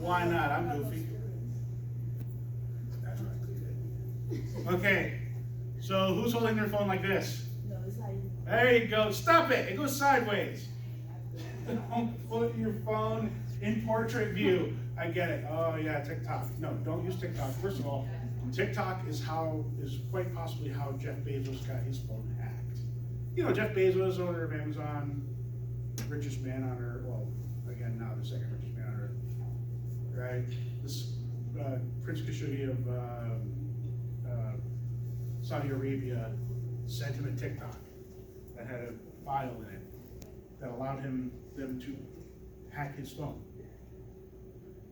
Why not? I'm goofy. That's right. Okay, so who's holding their phone like this? There you go. Stop it. It goes sideways. Don't put your phone in portrait view. I get it. Oh yeah, TikTok. No, don't use TikTok. First of all, TikTok is quite possibly how Jeff Bezos got his phone hacked. You know, Jeff Bezos, owner of Amazon, richest man on earth. Well, again, now the second richest man on earth. Right? This Prince Khashoggi of Saudi Arabia sent him a TikTok that had a file in it that allowed them to hack his phone.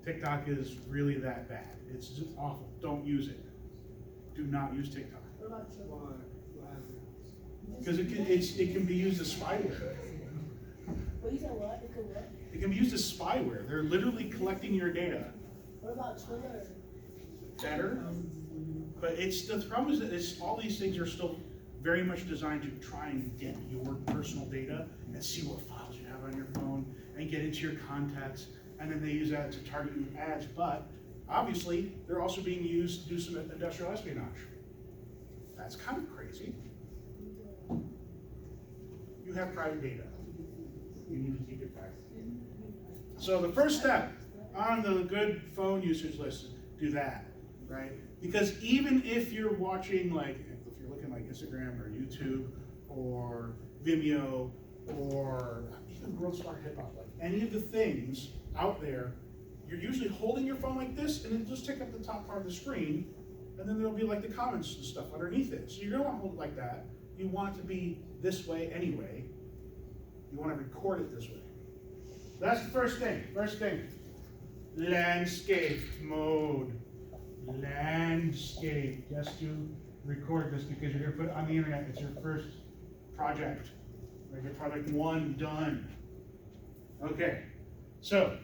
TikTok is really that bad. It's just awful. Don't use it. Do not use TikTok. Because it can be used as spyware. What you said what? It could what? It can be used as spyware. They're literally collecting your data. What about Twitter? Better. But the problem is that all these things are still very much designed to try and get your personal data and see what files you have on your phone and get into your contacts, and then they use that to target you with ads. But obviously, they're also being used to do some industrial espionage. That's kind of crazy. You have private data. You need to keep it private. So the first step on the good phone usage list is do that, right? Because even if you're watching, like, if you're looking like Instagram or YouTube or Vimeo or even World Star Hip Hop, like any of the things out there, you're usually holding your phone like this, and it'll just take up the top part of the screen, and then there'll be like the comments and stuff underneath it. So you don't want to hold it like that. You want it to be this way anyway. You want to record it this way. That's the first thing. First thing, landscape mode. Landscape. Just to record this because you're going to put it on the internet. It's your first project. Your project 1 done. Okay. So,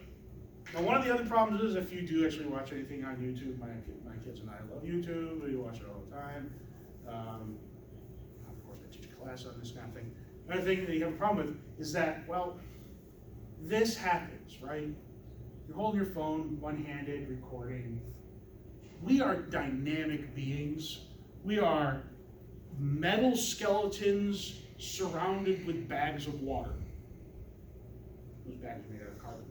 now one of the other problems is if you do actually watch anything on YouTube, my kids and I love YouTube. We watch it all the time. Of course, I teach a class on this kind of thing. Another thing that you have a problem with is that, well, this happens, right? You're holding your phone, one-handed, recording. We are dynamic beings. We are metal skeletons surrounded with bags of water. Those bags are made out of carbon.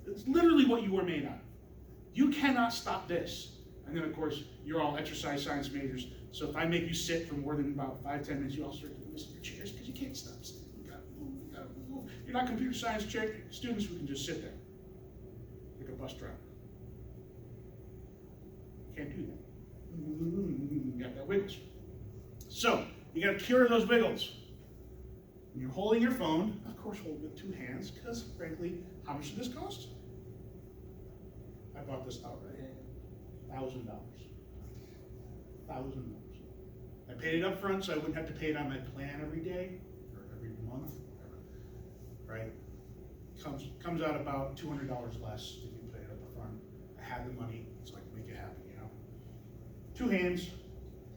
It's literally what you are made out of. You cannot stop this. And then, of course, you're all exercise science majors. So if I make you sit for more than about 5-10 minutes, you all start to listen to your chairs because you can't stop sitting. You gotta move, you gotta move. You're not computer science students who can just sit there like a bus driver. Can't do that. You got that wiggles. So you got to cure those wiggles. When you're holding your phone, of course, hold it with 2 hands because, frankly, how much did this cost? I bought this outright. $1,000. $1,000. I paid it up front so I wouldn't have to pay it on my plan every day or every month, whatever. Right? Comes out about $200 less if you pay it up front. I had the money, so I can make it happen, you know. 2 hands,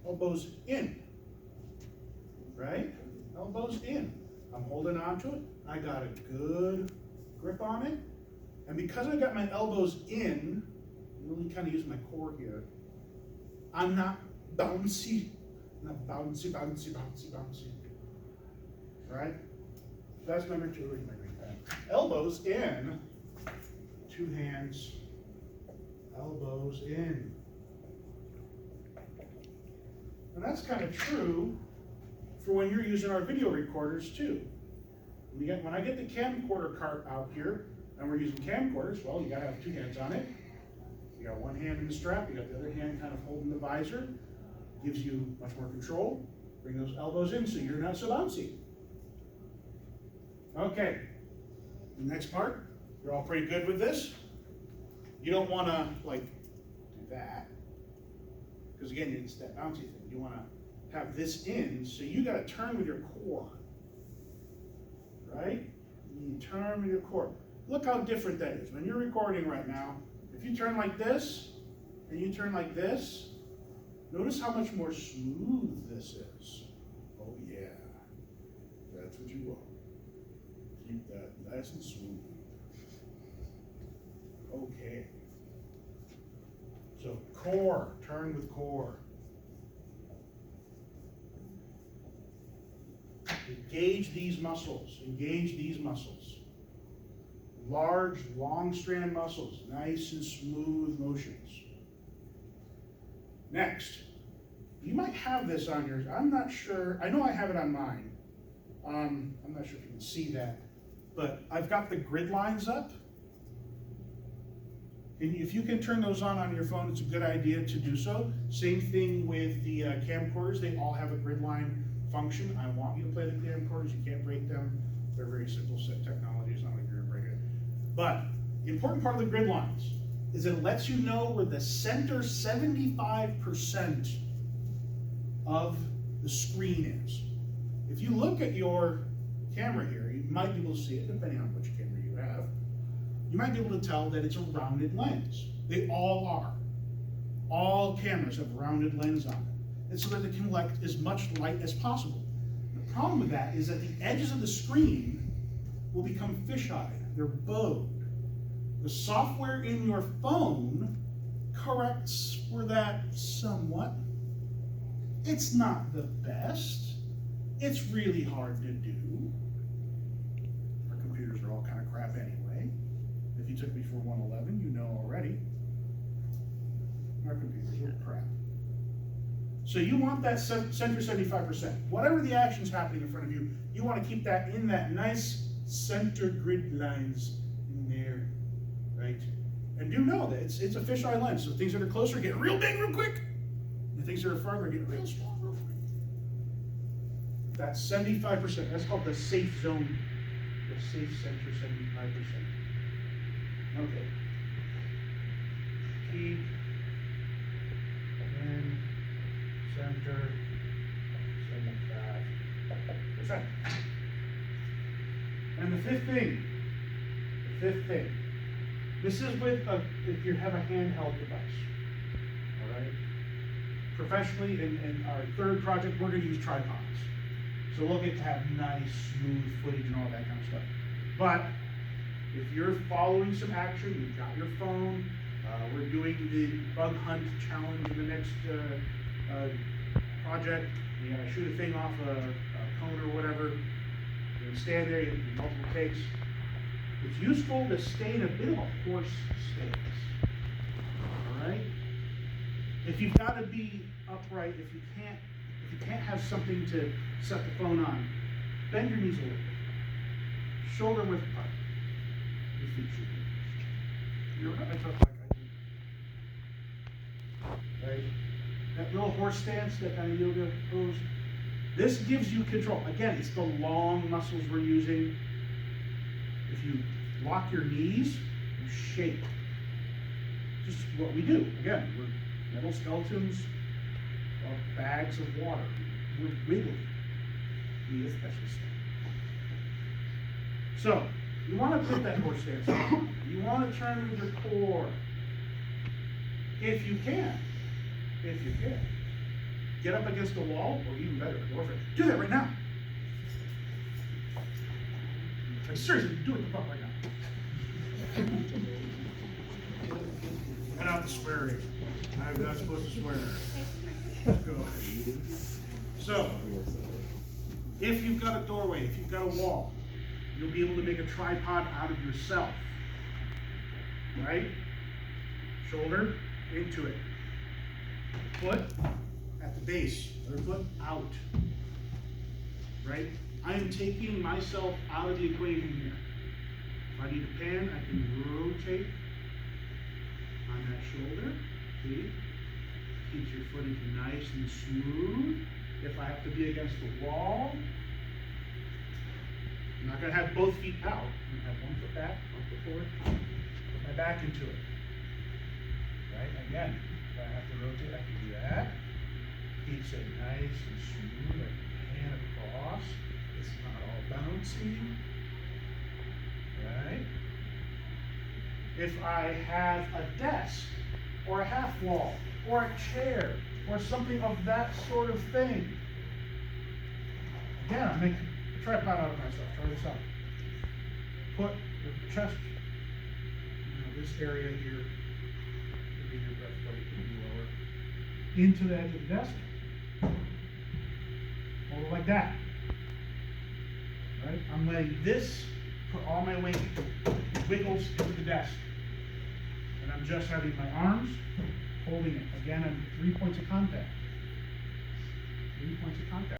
elbows in. Right? Elbows in. I'm holding on to it. I got a good grip on it. And because I got my elbows in, really kind of using my core here, I'm not bouncy. Not bouncy, bouncy, bouncy, bouncy. Right? That's number 2. Where's my green pen? Elbows in. 2 hands. Elbows in. And that's kind of true for when you're using our video recorders too. When I get the camcorder cart out here, and we're using camcorders, well, you gotta have 2 hands on it. You got 1 hand in the strap, you got the other hand kind of holding the visor. Gives you much more control. Bring those elbows in so you're not so bouncy. Okay, the next part, you're all pretty good with this. You don't wanna like do that. Because again, it's that bouncy thing. You wanna have this in, so you gotta turn with your core. Right? You turn with your core. Look how different that is. When you're recording right now, if you turn like this, and you turn like this, notice how much more smooth this is. Oh yeah, that's what you want. Keep that nice and smooth. Okay. Okay. So core, turn with core. Engage these muscles, engage these muscles. Large, long strand muscles, nice and smooth motions. Next, you might have this on yours, I'm not sure, I know I have it on mine. I'm not sure if you can see that, but I've got the grid lines up. And if you can turn those on your phone, it's a good idea to do so. Same thing with the camcorders, they all have a grid line function. I want you to play the camcorders, you can't break them. They're very simple set technology, it's not like you're gonna break it. But the important part of the grid lines is it lets you know where the center 75% of the screen is. If you look at your camera here, you might be able to see it, depending on which camera you have. You might be able to tell that it's a rounded lens. They all are. All cameras have a rounded lens on them. And so that they can collect as much light as possible. The problem with that is that the edges of the screen will become fisheye. They're bowed. The software in your phone corrects for that somewhat. It's not the best. It's really hard to do. Our computers are all kind of crap anyway. If you took me for 111, you know already. Our computers are crap. So you want that center 75%. Whatever the action's happening in front of you, you want to keep that in that nice center grid lines in there, right? And do know that it's a fisheye lens, so things that are closer get real big real quick, and things that are farther get real small real quick. That's 75%. That's called the safe zone, the safe center 75%. Okay. Keep in center 75%. And the fifth thing, this is with if you have a handheld device, all right? Professionally, in our third project, we're gonna use tripods. So we'll get to have nice, smooth footage and all that kind of stuff. But if you're following some action, you've got your phone, we're doing the bug hunt challenge in the next project. You gotta shoot a thing off a cone or whatever. You're gonna stand there, you have to do multiple takes. It's useful to stay in a bit of a horse stance. All right? If you've got to be upright, if you can't have something to set the phone on, bend your knees a little bit. Shoulder width apart. Your feet should be. You're right, like I do. Right? That little horse stance, that kind of yoga pose, this gives you control. Again, it's the long muscles we're using. If you lock your knees, you shake. Just what we do. Again, we're metal skeletons of bags of water. We're wiggly. We especially stay. So, you want to put that horse stance on. You want to turn with your core. If you can. Get up against the wall, or even better, go for it. Do that right now. Like, seriously, do it the fuck right now. Cut out the swearing. I'm not supposed to swear. Let's go. So, if you've got a doorway, if you've got a wall, you'll be able to make a tripod out of yourself. Right? Shoulder into it. Foot at the base, other foot out. Right? I am taking myself out of the equation here. If I need to pan, I can rotate on that shoulder. See? Keeps your footage nice and smooth. If I have to be against the wall, I'm not going to have both feet out. I'm going to have one foot back, one foot forward. Put my back into it. Right? Again, if I have to rotate, I can do that. Keeps it nice and smooth. I can pan across. It's not all bouncy. Right? If I have a desk, or a half wall, or a chair, or something of that sort of thing. Again, I'm making a tripod out of myself. Try this out. Put your chest this area here, maybe your breath plate could be lower, into the edge of the desk. Hold it like that. Right? I'm letting this put all my weight wiggles into the desk. And I'm just having my arms holding it. Again, I'm 3 points of contact. 3 points of contact.